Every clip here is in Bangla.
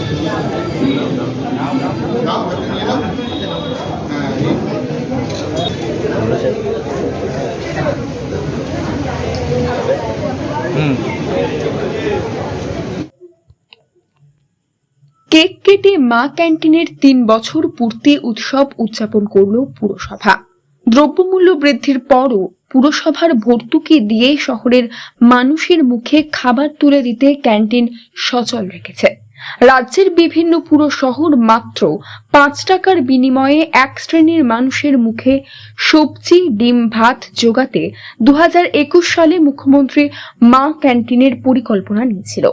কেক কেটে মা ক্যান্টিনের ৩ বছর পূর্তি উৎসব উদযাপন করল পুরসভা। দ্রব্যমূল্য বৃদ্ধির পরও পুরসভার ভর্তুকি দিয়ে শহরের মানুষের মুখে খাবার তুলে দিতে ক্যান্টিন সচল রেখেছে। রাজ্যের বিভিন্ন পুর শহর মাত্র ৫ টাকার বিনিময়ে এক শ্রেণীর মানুষের মুখে সবজি, ডিম, ভাত যোগাতে ২০২১ সালে মুখ্যমন্ত্রী মা ক্যান্টিনের পরিকল্পনা নিয়েছিল।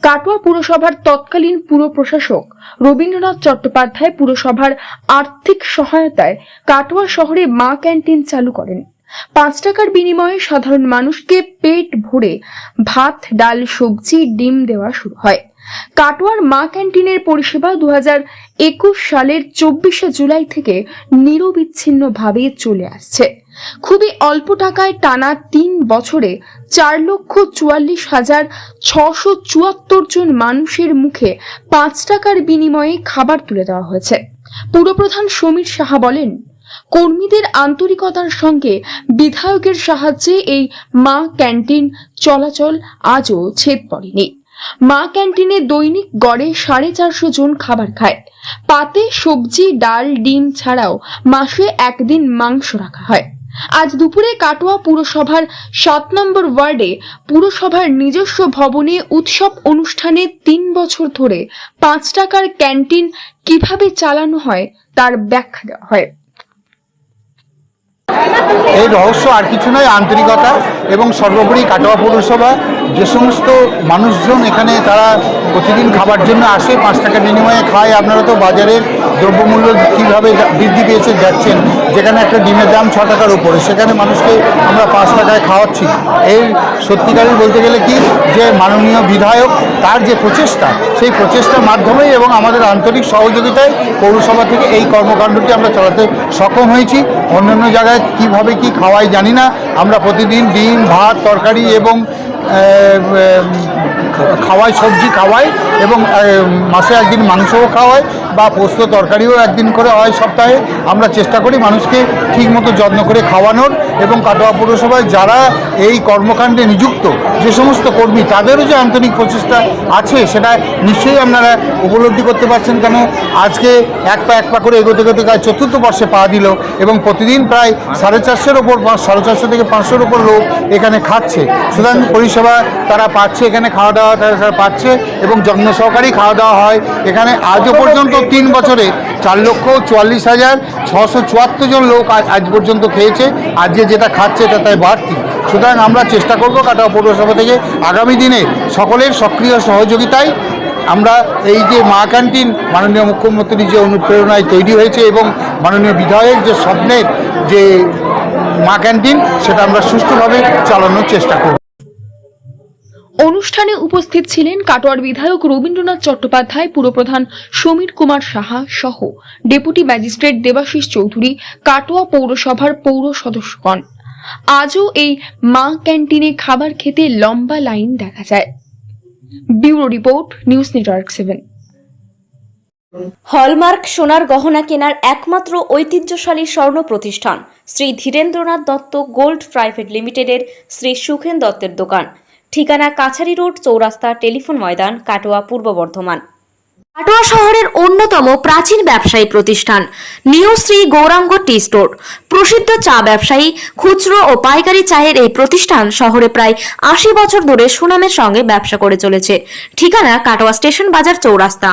কাটোয়া পুরসভার তৎকালীন পুর প্রশাসক রবীন্দ্রনাথ চট্টোপাধ্যায় পুরসভার আর্থিক সহায়তায় কাটোয়া শহরে মা ক্যান্টিন চালু করেন। ৫ টাকার বিনিময়ে সাধারণ মানুষকে পেট ভরে ভাত, ডাল, সবজি, ডিম দেওয়া শুরু হয়। কাটোয়ার মা ক্যান্টিনের পরিষেবা ২০২১ সালের ২৪শে জুলাই থেকে নিরবিচ্ছিন্নভাবে চলে আসছে। খুবই অল্প টাকায় টানা ৩ বছরে ৪,৪৪,৬৭৪ জন মানুষের মুখে ৫ টাকার বিনিময়ে খাবার তুলে দেওয়া হয়েছে। পুরপ্রধান সমীর সাহা বলেন, কর্মীদের আন্তরিকতার সঙ্গে বিধায়কের সাহায্যে এই মা ক্যান্টিন চলাচল আজও ছেদ পড়েনি। মা ক্যান্টিনে দৈনিক গড়ে 450 জন খাবার খায়। পাতে সবজি, ডাল, ডিম ছাড়াও মাসে একদিন মাংস রাখা হয়। আজ দুপুরে কাটোয়া পুরসভার 7 নম্বর ওয়ার্ডে পুরসভার নিজস্ব ভবনে উৎসব অনুষ্ঠানে 3 বছর ধরে 5 টাকার ক্যান্টিন কিভাবে চালানো হয় তার ব্যাখ্যা দেওয়া হয়। এই রহস্য আর কিছু নয়, আন্তরিকতা এবং সর্বোপরি কাটোয়া পৌরসভা যে সমস্ত মানুষজন এখানে তারা প্রতিদিন খাবার জন্য আসে, 5 টাকা বিনিময়ে খায়। আপনারা তো বাজারের দ্রব্যমূল্য কীভাবে বৃদ্ধি পেয়েছে দেখছেন, যেখানে একটা ডিমের দাম 6 টাকার উপরে, সেখানে মানুষকে আমরা 5 টাকায় খাওয়াচ্ছি। এই সত্যিকারের বলতে গেলে কি যে মাননীয় বিধায়ক তার যে প্রচেষ্টা, সেই প্রচেষ্টার মাধ্যমেই এবং আমাদের আন্তরিক সহযোগিতায় পৌরসভা থেকে এই কর্মকাণ্ডটি আমরা চালাতে সক্ষম হয়েছি। অন্যান্য জায়গায় কিভাবে কি খাওয়াই জানি না, আমরা প্রতিদিন ডিম, ভাত, তরকারি এবং খাওয়াই, সবজি খাওয়াই এবং মাসে একদিন মাংসও খাওয়াই বা পোস্ত তরকারিও একদিন করে হয় সপ্তাহে। আমরা চেষ্টা করি মানুষকে ঠিকমতো যত্ন করে খাওয়ানোর, এবং কাটোয়া পৌরসভায় যারা এই কর্মকাণ্ডে নিযুক্ত যে সমস্ত কর্মী তাদেরও যে আন্তরিক প্রচেষ্টা আছে সেটা নিশ্চয়ই আপনারা উপলব্ধি করতে পারছেন। কেন আজকে এক পা করে এগোতে এগোতে 4র্থ বর্ষে পা দিল এবং প্রতিদিন প্রায় 450-এর ওপর, 450 থেকে 500-এর ওপর লোক এখানে খাচ্ছে। সুতরাং পরিষেবা তারা পাচ্ছে, এখানে খাওয়া দাওয়া তারা পাচ্ছে এবং যত্ন সহকারেই খাওয়া দাওয়া হয়। এখানে আজও পর্যন্ত 3 বছরে 4,44,674 জন লোক আজ পর্যন্ত খেয়েছে। আজকে যেটা খাচ্ছে এটা তাই বাড়তি। সুতরাং আমরা চেষ্টা করব কাটোয়া পৌরসভা থেকে আগামী দিনে সকলের সক্রিয় সহযোগিতায় আমরা এই যে মা ক্যান্টিন মাননীয় মুখ্যমন্ত্রীর যে অনুপ্রেরণায় তৈরি হয়েছে এবং মাননীয় বিধায়ক যে স্বপ্নের যে মা ক্যান্টিন, সেটা আমরা সুষ্ঠুভাবে চালানোর চেষ্টা করব। অনুষ্ঠানে উপস্থিত ছিলেন কাটোয়ার বিধায়ক রবীন্দ্রনাথ চট্টোপাধ্যায়, পুরপ্রধান সমীর কুমার সাহা সহ ডেপুটি ম্যাজিস্ট্রেট দেবাশিস চৌধুরী, কাটোয়া পৌরসভার পৌর সদস্যগণ। আজও এই মা ক্যান্টিনে খাবার খেতে লম্বা লাইন দেখা যায়। Bureau report, news network 7। Hallmark সোনার গহনা কেনার একমাত্র ঐতিহ্যশালী স্বর্ণ প্রতিষ্ঠান শ্রী ধীরেন্দ্রনাথ দত্ত গোল্ড প্রাইভেট লিমিটেডের শ্রী সুখেন দত্তের দোকান। ঠিকানা কাছারি রোড, চৌরাস্তা, টেলিফোন ময়দান, কাটোয়া, পূর্ব বর্ধমান। কাটোয়া শহরের অন্যতম প্রাচীন ব্যবসায়ী প্রতিষ্ঠান new Shri Gouranga tea store. প্রসিদ্ধ চা ব্যবসায়ী, খুচরো ও পাইকারি চায়ের এই প্রতিষ্ঠান শহরে প্রায় 80 বছর ধরে সুনামের সঙ্গে ব্যবসা করে চলেছে। ঠিকানা কাটোয়া স্টেশন বাজার, চৌরাস্তা।